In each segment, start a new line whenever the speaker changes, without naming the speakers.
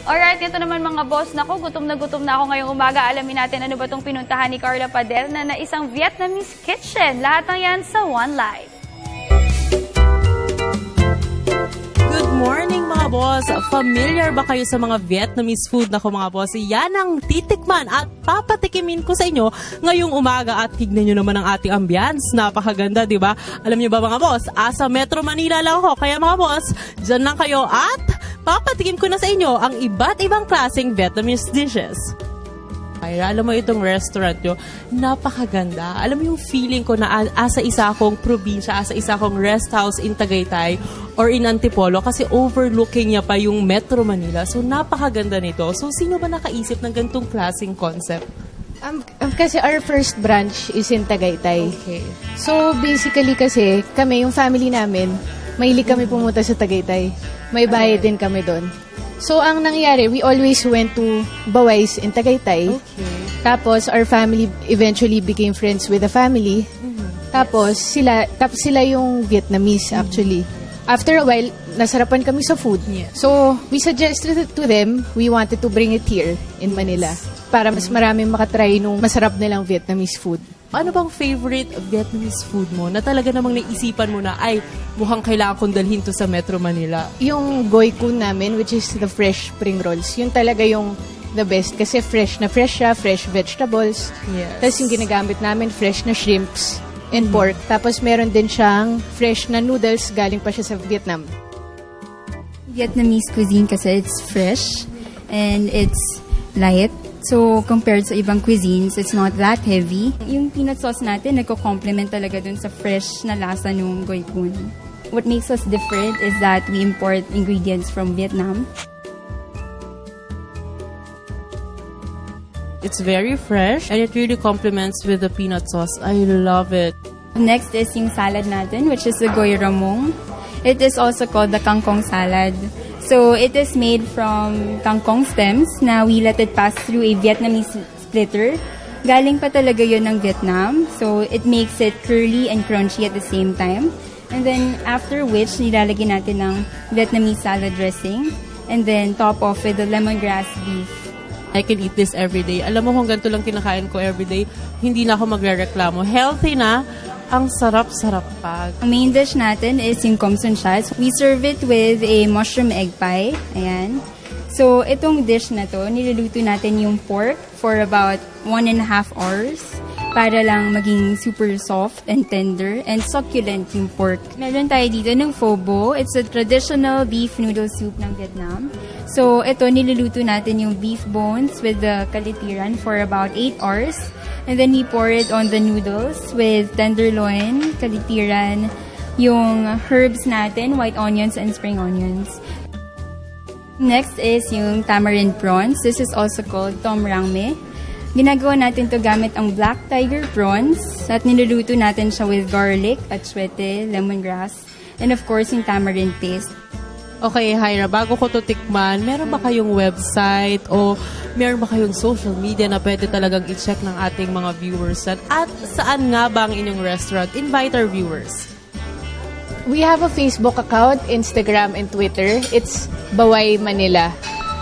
Alright, ito naman mga boss. Naku, gutom na ako ngayong umaga. Alamin natin ano ba itong pinuntahan ni Carla Paderna na isang Vietnamese kitchen. Lahat ng yan sa One Life.
Good morning mga boss! Familiar ba kayo sa mga Vietnamese food na mga boss? Yan ang titikman at papatikimin ko sa inyo ngayong umaga at tignan nyo naman ang ating ambience. Napakaganda, di ba? Alam nyo ba mga boss, asa Metro Manila lang ako. Kaya mga boss, dyan lang kayo at papatikim ko na sa inyo ang iba't ibang klaseng Vietnamese dishes. Ay, alam mo itong restaurant nyo, napakaganda. Alam mo yung feeling ko na asa isa akong probinsya, asa isa akong rest house in Tagaytay or in Antipolo kasi overlooking niya pa yung Metro Manila. So, napakaganda nito. So, sino ba nakaisip ng ganitong klaseng concept?
Kasi our first branch is in Tagaytay.
Okay.
So, basically kasi, kami, yung family namin, mahilig kami pumunta sa Tagaytay. May bahay din kami doon. So, ang nangyari, we always went to Baways in Tagaytay.
Okay.
Tapos, our family eventually became friends with the family. Tapos, sila yung Vietnamese, actually. After a while, nasarapan kami sa food.
Yeah.
So, we suggested it to them, we wanted to bring it here in Manila. Para mas maraming makatry nung masarap nilang Vietnamese food.
Ano bang favorite Vietnamese food mo na talaga namang naisipan mo na, ay, mukhang kailangan kong dalhin to sa Metro Manila?
Yung Goy Kun namin, which is the fresh spring rolls, yun talaga yung the best. Kasi fresh siya, fresh vegetables.
Yes.
Tapos yung ginagamit namin, fresh na shrimps and pork. Tapos meron din siyang fresh na noodles, galing pa siya sa Vietnam.
Vietnamese cuisine kasi it's fresh and it's light. So, compared sa ibang cuisines, it's not that heavy. Yung peanut sauce natin, nagko-complement talaga dun sa fresh na lasa ng Goy Kun. What makes us different is that we import ingredients from Vietnam.
It's very fresh and it really complements with the peanut sauce. I love it.
Next is yung salad natin, which is the Goy Ramong. It is also called the kangkong salad. So, it is made from kangkong stems na we let it pass through a Vietnamese splitter. Galing pa talaga yun ng Vietnam. So, it makes it curly and crunchy at the same time. And then, after which, nilalagyan natin ng Vietnamese salad dressing. And then, top off with the lemongrass beef.
I can eat this every day. Alam mo kung ganito lang kinakain ko every day, hindi na ako magre-reklamo. Healthy na, ang sarap-sarap pa.
Ang main dish natin is yung Komsun Chas. We serve it with a mushroom egg pie. Ayan. So, itong dish na to, niluluto natin yung pork for about 1.5 hours para lang maging super soft and tender and succulent yung pork. Meron tayo dito ng pho bo. It's a traditional beef noodle soup ng Vietnam. So, ito, niluluto natin yung beef bones with the kalitiran for about 8 hours. And then we pour it on the noodles with tenderloin, kalitiran, yung herbs natin, white onions and spring onions. Next is yung tamarind prawns. This is also called tom rang me. Ginagawa natin to gamit ang black tiger prawns at niluluto natin siya with garlic, atsuete, lemongrass, and of course yung tamarind paste.
Okay, Hyra, bago ko to tikman, meron ba kayong website o meron ba kayong social media na pwede talagang i-check ng ating mga viewers? At saan nga ba ang inyong restaurant? Invite our viewers.
We have a Facebook account, Instagram, and Twitter. It's Baway Manila.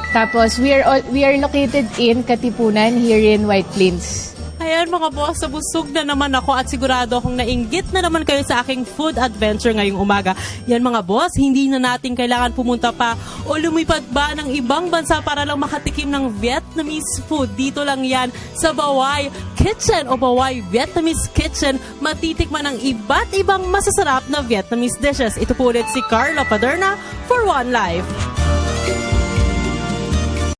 Tapos, we are located in Katipunan, here in White Plains.
Ayan mga boss, busog na naman ako at sigurado akong nainggit na naman kayo sa aking food adventure ngayong umaga. Yan mga boss, hindi na natin kailangan pumunta pa o lumipad ba ng ibang bansa para lang makatikim ng Vietnamese food. Dito lang yan sa Baway Kitchen o Baway Vietnamese Kitchen. Matitikman ang iba't ibang masasarap na Vietnamese dishes. Ito po ulit si Carla Paderna for One Life.